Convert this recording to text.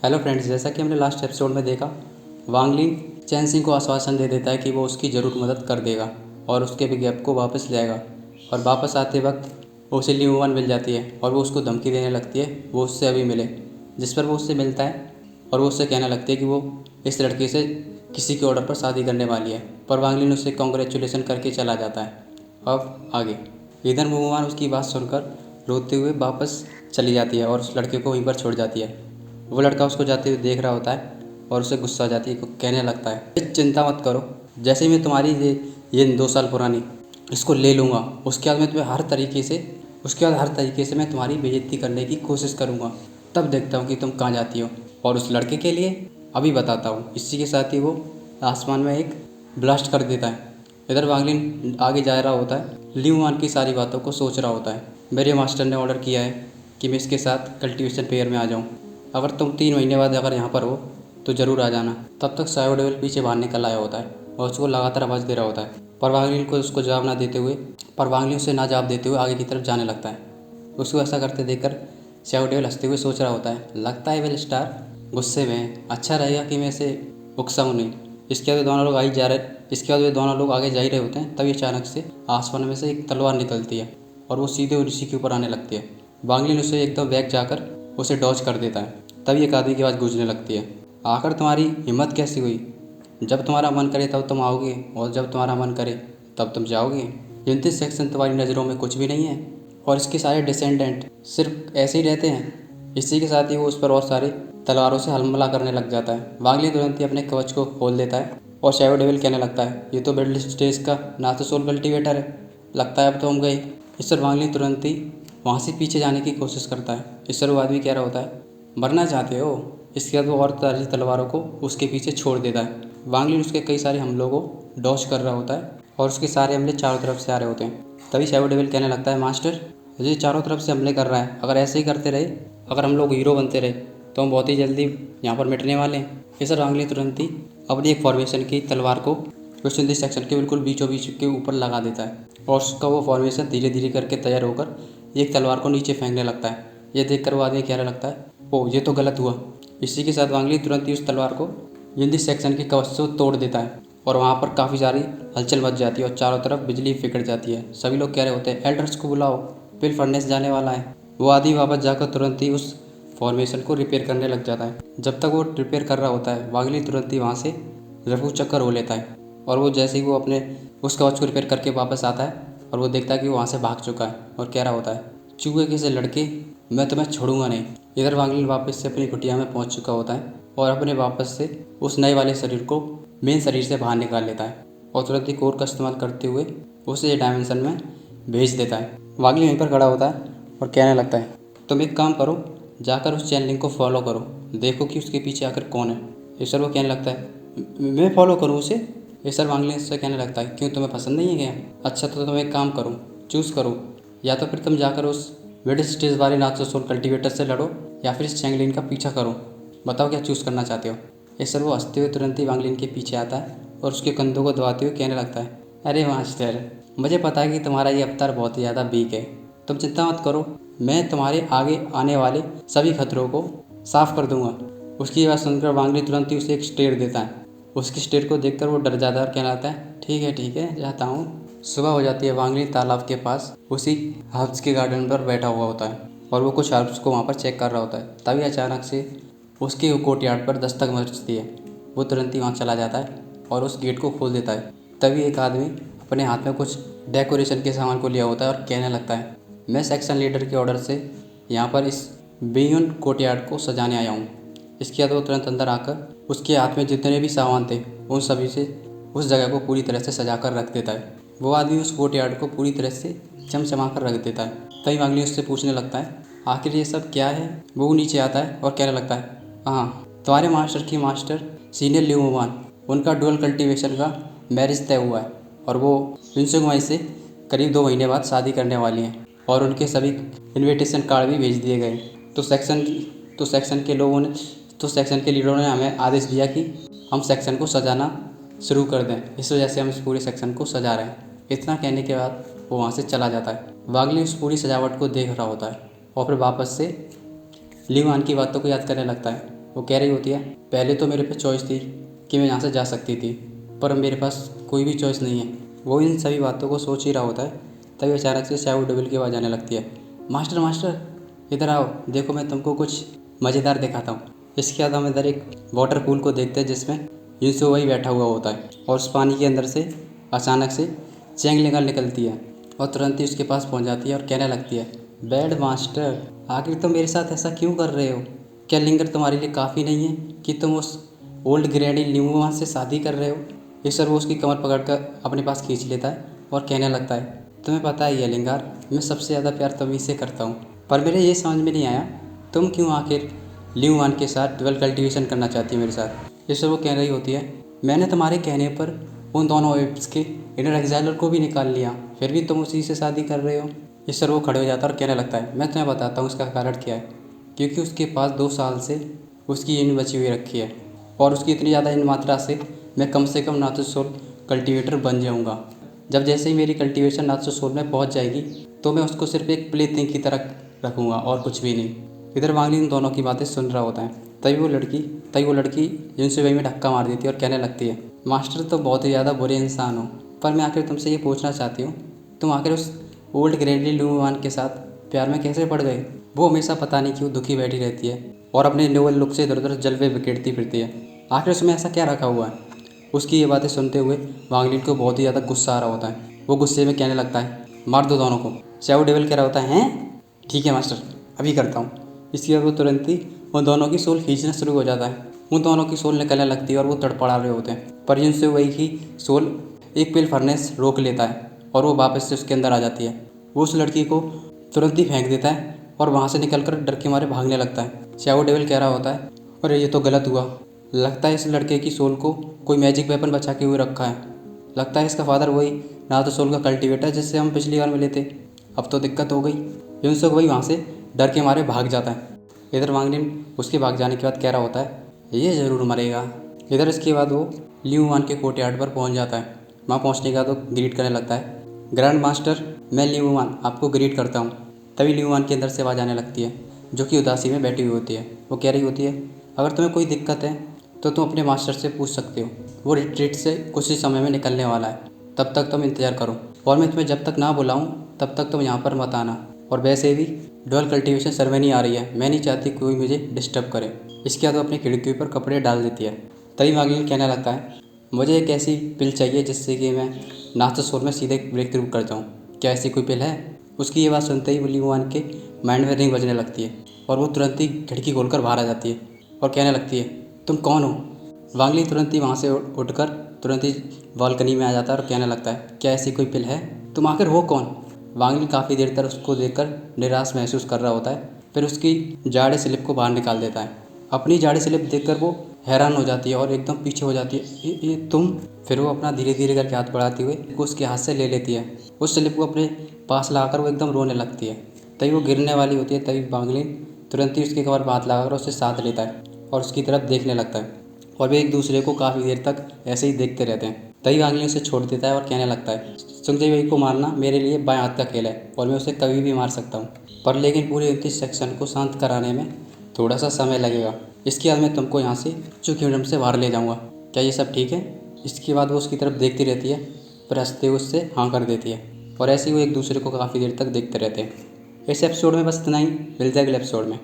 Hello friends, जैसा कि हमने लास्ट एपिसोड में देखा, वांग लिन चैन सिंह को आश्वासन दे देता है कि वो उसकी ज़रूर मदद कर देगा और उसके गैप को वापस लाएगा। और वापस आते वक्त उसे ली वुमन मिल जाती है और वो उसको धमकी देने लगती है वो उससे अभी मिले। जिस पर वो उससे मिलता है और वो उससे कहने लगती है कि वो इस लड़के से किसी के ऑर्डर पर शादी करने वाली है। पर वांग लिन उससे कॉन्ग्रेचुलेसन करके चला जाता है। अब आगे इधर वुमन उसकी बात सुनकर रोते हुए वापस चली जाती है और उस लड़के को वहीं पर छोड़ जाती है। वो लड़का उसको जाते हुए देख रहा होता है और उसे गुस्सा आ जाती है, कहने लगता है चिंता मत करो, जैसे ही मैं तुम्हारी ये 2 साल पुरानी इसको ले लूँगा उसके बाद मैं तुम्हें हर तरीके से मैं तुम्हारी बेइज्जती करने की कोशिश करूँगा। तब देखता हूँ कि तुम कहाँ जाती हो। और उस लड़के के लिए अभी बताता हूँ। इसी के साथ ही वो आसमान में एक ब्लास्ट कर देता है। इधर वांग लिन आगे जा रहा होता है, ली वुमन की सारी बातों को सोच रहा होता है। मेरे मास्टर ने ऑर्डर किया है कि मैं इसके साथ कल्टीवेशन फेयर में आ जाऊँ। अगर तुम 3 महीने बाद अगर यहाँ पर हो तो ज़रूर आ जाना। तब तक सायो डेविल पीछे बाहर निकल आया होता है और उसको लगातार आवाज़ दे रहा होता है। पर वांग लिन को उसको जवाब ना देते हुए आगे की तरफ जाने लगता है। उसको ऐसा करते देखकर सायो डेविल हंसते हुए सोच रहा होता है, लगता है वेल स्टार गुस्से में है। अच्छा रहेगा कि मैं इसे उकसाऊँ नहीं। इसके बाद वे दोनों लोग आगे जा ही रहे होते हैं। तभी अचानक से आसमान में से एक तलवार निकलती है और वो सीधे ऋषि के ऊपर आने लगती है। वांग लिन उसे एकदम बैक जाकर उसे डॉज कर देता है। तभी एक आदमी की आवाज़ गूंजने लगती है, आखिर तुम्हारी हिम्मत कैसी हुई? जब तुम्हारा मन करे तब तुम आओगे और जब तुम्हारा मन करे तब तुम जाओगे। युद्ध सेक्शन तुम्हारी नज़रों में कुछ भी नहीं है और इसके सारे डिसेंडेंट सिर्फ ऐसे ही रहते हैं। इसी के साथ ही वो उस पर और सारे तलवारों से हमला करने लग जाता है। वांग लिन तुरंत ही अपने कवच को खोल देता है और शैडो डेविल कहने लगता है, ये तो मिडिल स्टेज का ना तो सोल कल्टीवेटर है, लगता है अब तो हम गए। इस पर वांग लिन तुरंत ही वहाँ से पीछे जाने की कोशिश करता है। इस पर वो आदमी कह रहा होता है, मरना चाहते हो? इसके बाद वो और सारी तलवारों को उसके पीछे छोड़ देता है। वांग लिन उसके कई सारे हमलों को डॉज कर रहा होता है और उसके सारे हमले चारों तरफ से आ रहे होते हैं। तभी शैडो डेविल कहने लगता है, मास्टर ये चारों तरफ से हमले कर रहा है, अगर ऐसे ही करते रहे, अगर हम लोग हीरो बनते रहे तो हम बहुत ही जल्दी यहाँ पर मिटने वाले हैं। इस वांग लिन तुरंत ही अपनी एक फॉर्मेशन की तलवार को विश्वयुद्ध सेक्शन के बिल्कुल बीचों बीच के ऊपर लगा देता है और उसका वो फॉर्मेशन धीरे धीरे करके तैयार होकर एक तलवार को नीचे फेंकने लगता है। यह देखकर वो आदमी कहने लगता है, ओह ये तो गलत हुआ। इसी के साथ वांग लिन तुरंत ही उस तलवार को युद्ध सेक्शन के कवच से तोड़ देता है और वहाँ पर काफ़ी सारी हलचल मच जाती है और चारों तरफ बिजली फिकट जाती है। सभी लोग कह रहे होते हैं, एल्डर्स को बुलाओ, पिल फर्नेस जाने वाला है। वो आदमी वापस जाकर तुरंत ही उस फॉर्मेशन को रिपेयर करने लग जाता है। जब तक वो रिपेयर कर रहा होता है, वांग लिन तुरंत ही वहाँ से रफू चक्कर हो लेता है और वो जैसे ही वो अपने उस कवच को रिपेयर करके वापस आता है और वो देखता है कि वो वहाँ से भाग चुका है और कह रहा होता है, चूहे के से लड़के, मैं तुम्हें छोड़ूंगा नहीं। इधर वांग लिन वापस से अपनी कुटिया में पहुँच चुका होता है और अपने वापस से उस नए वाले शरीर को मेन शरीर से बाहर निकाल लेता है और तुरंत ही कोर का इस्तेमाल करते हुए उसे डायमेंशन में भेज देता है। वांग लिन वहीं पर खड़ा होता है और कहने लगता है, तुम एक काम करो, जाकर उस चैनलिंग को फॉलो करो, देखो कि उसके पीछे आकर कौन है। ईश्वर वो कहने लगता है, मैं फॉलो करूँ उसे? ईश्वर वांग लिन से कहने लगता है, क्यों तुम्हें पसंद नहीं है क्या? अच्छा तो तुम एक काम करो, चूज़ करो, या तो फिर तुम जाकर उस मिडिल स्टेज वाले नाचो सोल कल्टीवेटर से लड़ो या फिर इस चैंगलिन का पीछा करो, बताओ क्या चूज़ करना चाहते हो। ईश्वर वो हंसते हुए तुरंत ही वांग लिन के पीछे आता है और उसके कंधों को दबाते हुए कहने लगता है, अरे मास्टर, मुझे पता है कि तुम्हारा ये अवतार बहुत ही ज़्यादा वीक है, तुम चिंता मत करो, मैं तुम्हारे आगे आने वाले सभी खतरों को साफ कर दूंगा। उसकी बात सुनकर वांग लिन तुरंत ही उसे एक स्टेर देता है। उसकी स्टेर को देखकर वो डर जाता है और कहना लगता है, ठीक है जाता हूँ। सुबह हो जाती है। वांग लिन तालाब के पास उसी हर्ब्स के गार्डन पर बैठा हुआ होता है और वो कुछ हर्ब्स को वहाँ पर चेक कर रहा होता है। तभी अचानक से उसके कोर्टयार्ड पर दस्तक मचती है। वो तुरंत ही वहाँ चला जाता है और उस गेट को खोल देता है। तभी एक आदमी अपने हाथ में कुछ डेकोरेशन के सामान को लिया होता है और कहने लगता है, मैं सेक्शन लीडर के ऑर्डर से यहाँ पर इस बेयून कोर्टयार्ड को सजाने आया हूँ। इसके बाद वो तुरंत अंदर आकर उसके हाथ में जितने भी सामान थे उन सभी से उस जगह को पूरी तरह से सजा कर रख देता है। वो आदमी उस कोर्टयार्ड को पूरी तरह से चमचमा कर रख देता है। तभी वांग लिन उससे पूछने लगता है, आखिर ये सब क्या है? वो नीचे आता है और कहने लगता है, हाँ, तुम्हारे मास्टर की मास्टर सीनियर ली वुमन, उनका डुअल कल्टीवेशन का मैरिज तय हुआ है और वो विंसुगमाई से करीब 2 महीने बाद शादी करने वाली हैं और उनके सभी इनविटेशन कार्ड भी भेज दिए गए। तो सेक्शन के लीडरों ने हमें आदेश दिया कि हम सेक्शन को सजाना शुरू कर दें, इस वजह से हम इस पूरे सेक्शन को सजा रहे हैं। इतना कहने के बाद वो वहाँ से चला जाता है। वांग लिन उस पूरी सजावट को देख रहा होता है और फिर वापस से ली वुमन की बातों को याद करने लगता है वो कह रही होती है, पहले तो मेरे पे चॉइस थी कि मैं यहाँ से जा सकती थी, पर अब मेरे पास कोई भी चॉइस नहीं है। वो इन सभी बातों को सोच ही रहा होता है, तभी अचानक से शाहू डेविल की आवाज़ आने लगती है, मास्टर मास्टर इधर आओ, देखो मैं तुमको कुछ मज़ेदार दिखाता हूँ। इसके बाद हम इधर एक वाटर पूल को देखते हैं जिसमें यूसुफ वही बैठा हुआ होता है और उस पानी के अंदर से अचानक से चैंग लेकर निकलती है और तुरंत ही उसके पास पहुंच जाती है और कहने लगती है, बैड मास्टर आखिर तुम मेरे साथ ऐसा क्यों कर रहे हो? क्या लिंगर तुम्हारे लिए काफ़ी नहीं है कि तुम उस ओल्ड ग्रैंडी न्यूमन से शादी कर रहे हो? इस पर वो उसकी कमर पकड़कर अपने पास खींच लेता है और कहने लगता है, तुम्हें पता ही है लिंगार, मैं सबसे ज़्यादा प्यार तुम्ही से करता हूँ, पर मेरे ये समझ में नहीं आया तुम क्यों आखिर ल्यूवान के साथ डुअल कल्टीवेशन करना चाहती हो मेरे साथ। इससे वो कह रही होती है, मैंने तुम्हारे कहने पर उन दोनों एप्स के इनर एग्जाइलर को भी निकाल लिया, फिर भी तुम उसी से शादी कर रहे हो। इस पर वो खड़े हो जाता है और कहने लगता है, मैं तुम्हें बताता हूँ उसका कारण क्या है, क्योंकि उसके पास 2 साल से उसकी इन बची हुई रखी है और उसकी इतनी ज़्यादा इन मात्रा से मैं कम से कम नाचुसोल कल्टीवेटर बन जाऊँगा। जब जैसे ही मेरी कल्टीवेशन नाचुसोल में पहुँच जाएगी तो मैं उसको सिर्फ एक प्ले थिंग की तरह रखूँगा और कुछ भी नहीं। इधर वांगली इन दोनों की बातें सुन रहा होता है। तभी वो लड़की जिनसे वही में धक्का मार देती है और कहने लगती है, मास्टर तो बहुत ही ज़्यादा बुरे इंसान हो, पर मैं आखिर तुमसे ये पूछना चाहती हूँ, तुम आखिर उस ओल्ड ग्रैंडी ल्यूवान के साथ प्यार में कैसे पड़ गए? वो हमेशा पता नहीं क्यों दुखी बैठी रहती है और अपने नोबल लुक से इधर उधर जलवे बिखेरती फिरती है, आखिर उसमें ऐसा क्या रखा हुआ है? उसकी ये बातें सुनते हुए वांगलिन को बहुत ही ज़्यादा गुस्सा आ रहा होता है। वो गुस्से में कहने लगता है, मार दो दोनों को। शाहू डेविल कह रहा होता है, हैं ठीक है मास्टर, अभी करता हूँ। इसके बाद वो तुरंत ही उन दोनों की सोल खींचना शुरू हो जाता है। उन दोनों की सोल निकलने लगती है और वो तड़पड़ा रहे होते हैं, पर जिनसे वही की सोल एक पिल फर्नेस रोक लेता है और वो वापस से उसके अंदर आ जाती है। वो उस लड़की को तुरंत ही फेंक देता है और वहाँ से निकलकर डर के मारे भागने लगता है। शाहू डेविल कह रहा होता है, अरे ये तो गलत हुआ, लगता है इस लड़के की सोल को कोई मैजिक वेपन बचा के हुए रखा है, लगता है इसका फादर वही नाथुसोल का कल्टीवेटर जिससे हम पिछली बार मिले थे, अब तो दिक्कत हो गई। यूनसुक वही वहाँ से डर के मारे भाग जाता है। इधर वांगलिन उसके भाग जाने के बाद कह रहा होता है, ये ज़रूर मरेगा। इधर इसके बाद वो ल्यूवान के कोर्टयार्ड पर पहुँच जाता है। वहाँ पहुँचने के बाद वो ग्रीट करने लगता है, ग्रैंड मास्टर मैं ल्यूवान आपको ग्रीट करता हूँ। तभी ल्यूवान के अंदर से आवाज़ आने लगती है जो कि उदासी में बैठी हुई होती है। वो कह रही होती है, अगर तुम्हें कोई दिक्कत है तो तुम अपने मास्टर से पूछ सकते हो, वो रिट्रीट से कुछ ही समय में निकलने वाला है, तब तक तुम इंतज़ार करो और मैं तुम्हें जब तक ना बुलाऊं तब तक तुम यहाँ पर मत आना। और वैसे भी डुअल कल्टीवेशन सेरेमनी आ रही है, मैं नहीं चाहती कोई मुझे डिस्टर्ब करे। इसके बाद वो अपनी खिड़की पर कपड़े डाल देती है। तभी वांगलिन कहने लगता है, मुझे एक ऐसी पिल चाहिए जिससे कि मैं नाथुसोल में सीधे ब्रेक थ्रू कर जाऊँ, क्या ऐसी कोई पिल है? उसकी ये बात सुनते ही ल्यूवान के माइंड में रिंग बजने लगती है और वो तुरंत ही खिड़की खोलकर बाहर आ जाती है और कहने लगती है, तुम कौन हो? वांगली तुरंत ही वहाँ से उठकर तुरंत ही बालकनी में आ जाता है और कहने लगता है, क्या ऐसी कोई पिल है? तुम आखिर हो कौन? वांगली काफ़ी देर तक उसको देखकर निराश महसूस कर रहा होता है, फिर उसकी जाड़े स्लिप को बाहर निकाल देता है। अपनी जाड़े स्लिप देखकर वो हैरान हो जाती है और एकदम पीछे हो जाती है, ये तुम? फिर वो अपना धीरे धीरे करके हाथ बढ़ाती हुए उसके हाथ से ले लेती है। उस स्लिप को अपने पास लाकर वो एकदम रोने लगती है। तभी वो गिरने वाली होती है, तभी वांगली तुरंत ही उसके कमर पर हाथ लगाकर उससे साथ लेता है और उसकी तरफ देखने लगता है और वे एक दूसरे को काफ़ी देर तक ऐसे ही देखते रहते हैं। तभी वांगली उसे छोड़ देता है और कहने लगता है, सुखदेव भाई को मारना मेरे लिए बाएं हाथ का खेल है और मैं उसे कभी भी मार सकता हूँ, पर लेकिन पूरे 29 सेक्शन को शांत कराने में थोड़ा सा समय लगेगा। इसके बाद मैं तुमको यहाँ से चू किंगडम से बाहर ले जाऊँगा, क्या ये सब ठीक है? इसके बाद वो उसकी तरफ देखती रहती है, फिर हंसते हुए उससे हाँ कर देती है और ऐसे ही वो एक दूसरे को काफ़ी देर तक देखते रहते हैं। इस एपिसोड में बस इतना ही, मिलते हैं अगले एपिसोड में।